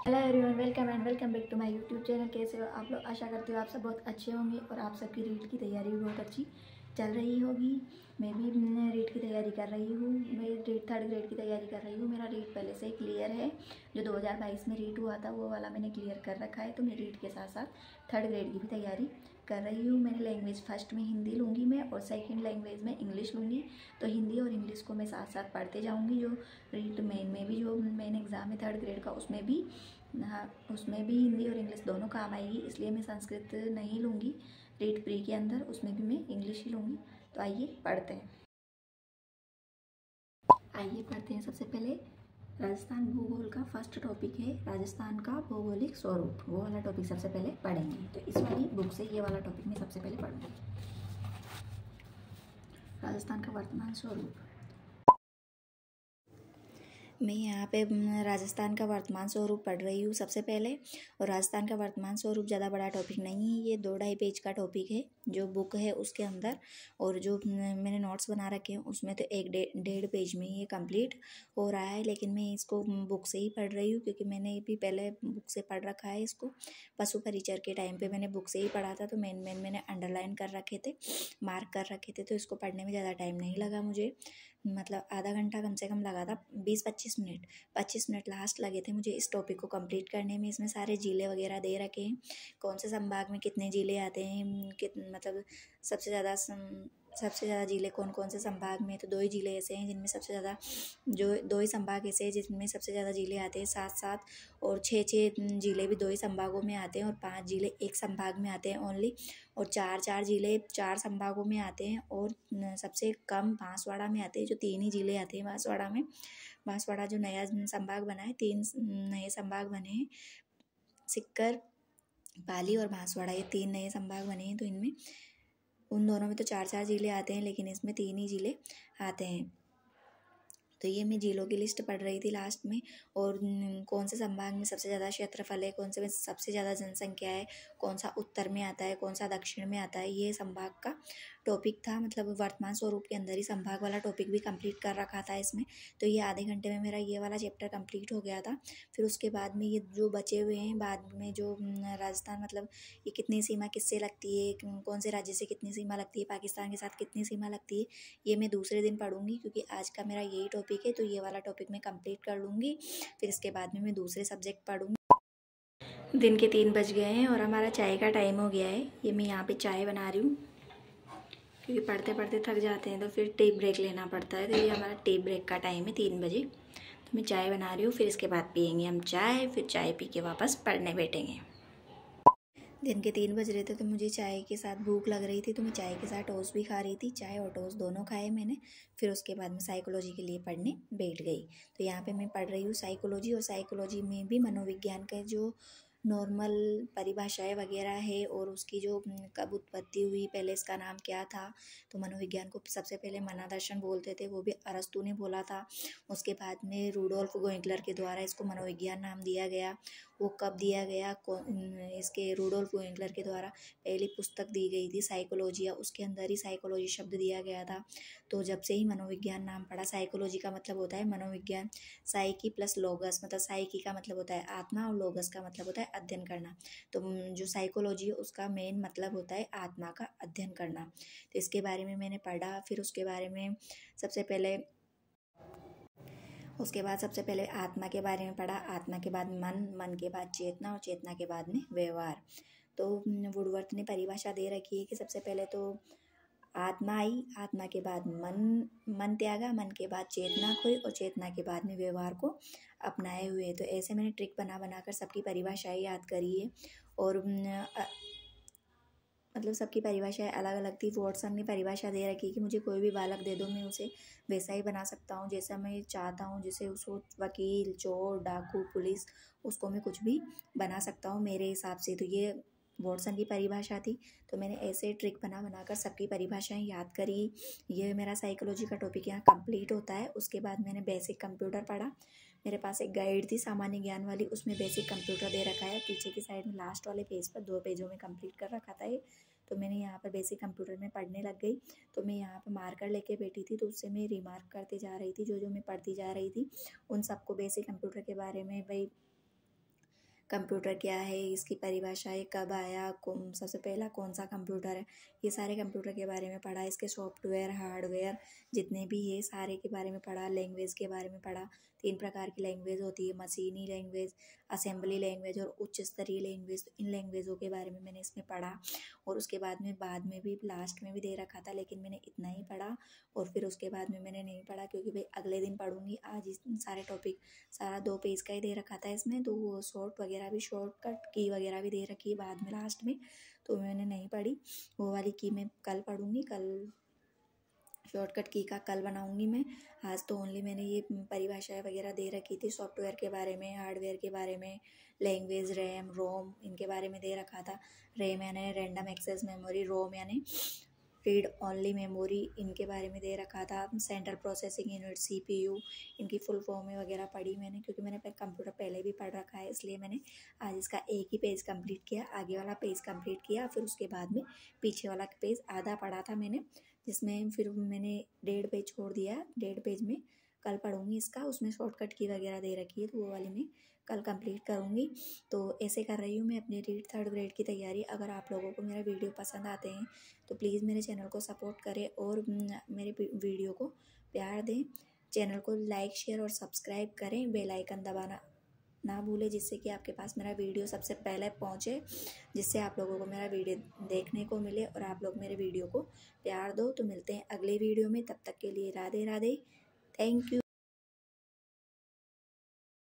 Hello everyone, welcome and welcome back to my YouTube channel. कैसे हो आप लोग? आशा करती हूँ आप सब बहुत अच्छे होंगे और आप सबकी रीट की तैयारी भी बहुत अच्छी चल रही होगी। मैं भी रीट की तैयारी कर रही हूँ। मैं रीट थर्ड ग्रेड की तैयारी कर रही हूँ। मेरा रीट पहले से ही क्लियर है। जो 2022 में रीट हुआ था वो वाला मैंने क्लियर कर रखा है। तो मैं रीट के साथ साथ थर्ड ग्रेड की भी तैयारी कर रही हूँ। मैंने लैंग्वेज फर्स्ट में हिंदी लूँगी मैं, और सेकेंड लैंग्वेज में इंग्लिश लूँगी। तो हिंदी और इंग्लिश को मैं साथ साथ पढ़ते जाऊँगी। जो रीट मेन में भी जो मेन एग्ज़ाम है थर्ड ग्रेड का, उसमें भी हिंदी और इंग्लिश दोनों काम आएगी। इसलिए मैं संस्कृत नहीं लूँगी रीट प्री के अंदर, उसमें भी मैं इंग्लिश ही लूँगी। तो आइए पढ़ते हैं सबसे पहले राजस्थान भूगोल का फर्स्ट टॉपिक है राजस्थान का भौगोलिक स्वरूप। वो वाला टॉपिक सबसे पहले पढ़ेंगे। तो इस वाली बुक से ये वाला टॉपिक मैं सबसे पहले पढ़ूँगी। राजस्थान का वर्तमान स्वरूप। मैं यहाँ पे राजस्थान का वर्तमान स्वरूप पढ़ रही हूँ सबसे पहले। और राजस्थान का वर्तमान स्वरूप ज़्यादा बड़ा टॉपिक नहीं है, ये 2-2.5 पेज का टॉपिक है जो बुक है उसके अंदर। और जो मैंने नोट्स बना रखे हैं उसमें तो 1-1.5 पेज में ये कंप्लीट हो रहा है। लेकिन मैं इसको बुक से ही पढ़ रही हूँ क्योंकि मैंने भी पहले बुक से पढ़ रखा है इसको। पशु परिचर के टाइम पर मैंने बुक से ही पढ़ा था, तो मैंने अंडरलाइन कर रखे थे, मार्क कर रखे थे। तो इसको पढ़ने में ज़्यादा टाइम नहीं लगा मुझे, मतलब आधा घंटा कम से कम लगा था। 25 मिनट लास्ट लगे थे मुझे इस टॉपिक को कंप्लीट करने में। इसमें सारे जिले वगैरह दे रखे हैं, कौन से संभाग में कितने जिले आते हैं, मतलब सबसे ज़्यादा जिले कौन कौन से संभाग में। तो 2 ही जिले ऐसे हैं जिनमें सबसे ज़्यादा, जो 2 ही संभाग ऐसे हैं जिनमें सबसे ज़्यादा जिले आते हैं, 7-7 और 6-6 जिले भी 2 ही संभागों में आते हैं, और 5 जिले एक संभाग में आते हैं ओनली, और 4-4 जिले 4 संभागों में आते हैं, और सबसे कम बांसवाड़ा में आते हैं, जो 3 ही जिले आते हैं बांसवाड़ा में। बांसवाड़ा जो नया संभाग बना है, 3 नए संभाग बने हैं, सिक्कर, पाली और बांसवाड़ा, ये 3 नए संभाग बने हैं। तो इनमें उन दोनों में तो 4-4 जिले आते हैं, लेकिन इसमें 3 ही जिले आते हैं। तो ये मैं जिलों की लिस्ट पढ़ रही थी लास्ट में, और कौन से संभाग में सबसे ज़्यादा क्षेत्रफल है, कौन से में सबसे ज़्यादा जनसंख्या है, कौन सा उत्तर में आता है, कौन सा दक्षिण में आता है, ये संभाग का टॉपिक था। मतलब वर्तमान स्वरूप के अंदर ही संभाग वाला टॉपिक भी कंप्लीट कर रखा था इसमें। तो ये आधे घंटे में मेरा ये वाला चैप्टर कंप्लीट हो गया था। फिर उसके बाद में ये जो बचे हुए हैं बाद में, जो राजस्थान मतलब ये कितनी सीमा किससे लगती है, कौन से राज्य से कितनी सीमा लगती है, पाकिस्तान के साथ कितनी सीमा लगती है, ये मैं दूसरे दिन पढ़ूंगी क्योंकि आज का मेरा यही टॉपिक है। तो ये वाला टॉपिक मैं कंप्लीट कर लूँगी, फिर इसके बाद में मैं दूसरे सब्जेक्ट पढ़ूँगी। दिन के 3 बज गए हैं और हमारा चाय का टाइम हो गया है। ये मैं यहाँ पे चाय बना रही हूँ क्योंकि पढ़ते पढ़ते थक जाते हैं तो फिर टी ब्रेक लेना पड़ता है। तो ये हमारा टी ब्रेक का टाइम है 3 बजे। तो मैं चाय बना रही हूँ, फिर इसके बाद पियेंगे हम चाय, फिर चाय पी के वापस पढ़ने बैठेंगे। दिन के 3 बज रहे थे तो मुझे चाय के साथ भूख लग रही थी, तो मैं चाय के साथ टोस्ट भी खा रही थी। चाय और टोस्ट दोनों खाए मैंने। फिर उसके बाद मैं साइकोलॉजी के लिए पढ़ने बैठ गई। तो यहाँ पे मैं पढ़ रही हूँ साइकोलॉजी, और साइकोलॉजी में भी मनोविज्ञान का जो नॉर्मल परिभाषाएं वगैरह है, और उसकी जो कब उत्पत्ति हुई, पहले इसका नाम क्या था। तो मनोविज्ञान को सबसे पहले मनादर्शन बोलते थे, वो भी अरस्तु ने बोला था। उसके बाद में रूडोल्फ गोइंकलर के द्वारा इसको मनोविज्ञान नाम दिया गया। वो कब दिया गया, इसके रूडोल्फ गोइंकलर के द्वारा पहली पुस्तक दी गई थी साइकोलॉजिया, उसके अंदर ही साइकोलॉजी शब्द दिया गया था। तो जब से ही मनोविज्ञान नाम पड़ा, साइकोलॉजी का मतलब होता है मनोविज्ञान, साइकी प्लस लोगस, मतलब साइकी का मतलब होता है आत्मा और लोगस का मतलब होता है अध्ययन करना। तो जो साइकोलॉजी है उसका मेन मतलब होता है आत्मा का अध्ययन करना। तो इसके बारे में मैंने पढ़ा। फिर उसके बारे में सबसे पहले आत्मा के बारे में पढ़ा, आत्मा के बाद मन के बाद चेतना, और चेतना के बाद में व्यवहार। तो वुडवर्थ ने परिभाषा दे रखी है कि सबसे पहले तो आत्मा आई, आत्मा के बाद मन त्यागा, मन के बाद चेतना खोई, और चेतना के बाद में व्यवहार को अपनाए हुए। तो ऐसे मैंने ट्रिक बना कर सबकी परिभाषाएं याद करी है। और मतलब सबकी परिभाषाएं अलग अलग थी। वॉटसन ने परिभाषा दे रखी कि मुझे कोई भी बालक दे दो, मैं उसे वैसा ही बना सकता हूँ जैसा मैं चाहता हूँ। जैसे उसको वकील, चोर, डाकू, पुलिस, उसको मैं कुछ भी बना सकता हूँ मेरे हिसाब से। तो ये वॉटसन की परिभाषा थी। तो मैंने ऐसे ट्रिक बना कर सबकी परिभाषाएं याद करी। ये मेरा साइकोलॉजी का टॉपिक यहाँ कंप्लीट होता है। उसके बाद मैंने बेसिक कंप्यूटर पढ़ा। मेरे पास एक गाइड थी सामान्य ज्ञान वाली, उसमें बेसिक कंप्यूटर दे रखा है। पीछे की साइड में लास्ट वाले पेज पर 2 पेजों में कंप्लीट कर रखा था ये। तो मैंने यहाँ पर बेसिक कंप्यूटर में पढ़ने लग गई। तो मैं यहाँ पर मार्कर लेके बैठी थी, तो उससे मैं रिमार्क करते जा रही थी जो मैं पढ़ती जा रही थी उन सबको, बेसिक कंप्यूटर के बारे में, भाई कंप्यूटर क्या है, इसकी परिभाषा है, कब आया, सबसे पहला कौन सा कंप्यूटर है, ये सारे कंप्यूटर के बारे में पढ़ा। इसके सॉफ्टवेयर हार्डवेयर जितने भी है सारे के बारे में पढ़ा। लैंग्वेज के बारे में पढ़ा। 3 प्रकार की लैंग्वेज होती है, मशीनी लैंग्वेज, असेंबली लैंग्वेज और उच्च स्तरीय लैंग्वेज। तो इन लैंग्वेजों के बारे में मैंने इसमें पढ़ा। और उसके बाद में भी लास्ट में भी दे रखा था, लेकिन मैंने इतना ही पढ़ा और फिर उसके बाद में मैंने नहीं पढ़ा, क्योंकि भाई अगले दिन पढ़ूंगी। आज इस सारे टॉपिक सारा 2 पेज का ही दे रखा था इसमें, तो वो शॉर्टकट की वगैरह भी दे रखी है बाद में लास्ट में, तो मैंने नहीं पढ़ी। वो वाली की मैं कल पढ़ूंगी। कल शॉर्टकट की का कल बनाऊंगी मैं। आज तो ओनली मैंने ये परिभाषाएं वगैरह दे रखी थी, सॉफ्टवेयर के बारे में, हार्डवेयर के बारे में, लैंग्वेज, रैम रोम इनके बारे में दे रखा था। रैम यानी रैंडम एक्सेस मेमोरी, रोम यानी रीड ओनली मेमोरी, इनके बारे में दे रखा था। सेंट्रल प्रोसेसिंग यूनिट, CPU, इनकी फुल फॉर्म वगैरह पढ़ी मैंने, क्योंकि मैंने कंप्यूटर पहले भी पढ़ रखा है, इसलिए मैंने आज इसका एक ही पेज कंप्लीट किया। आगे वाला पेज कंप्लीट किया, फिर उसके बाद में पीछे वाला पेज आधा पढ़ा था मैंने, जिसमें फिर मैंने 1.5 पेज छोड़ दिया। 1.5 पेज में कल पढ़ूंगी इसका, उसमें शॉर्टकट की वगैरह दे रखी है, तो वो वाली मैं कल कंप्लीट करूँगी। तो ऐसे कर रही हूँ मैं अपनी रीड 3rd ग्रेड की तैयारी। अगर आप लोगों को मेरा वीडियो पसंद आते हैं तो प्लीज़ मेरे चैनल को सपोर्ट करें और मेरे वीडियो को प्यार दें। चैनल को लाइक शेयर और सब्सक्राइब करें, बेल आइकन दबाना ना भूलें, जिससे कि आपके पास मेरा वीडियो सबसे पहले पहुंचे, जिससे आप लोगों को मेरा वीडियो देखने को मिले और आप लोग मेरे वीडियो को प्यार दो। तो मिलते हैं अगले वीडियो में, तब तक के लिए राधे राधे, थैंक यू।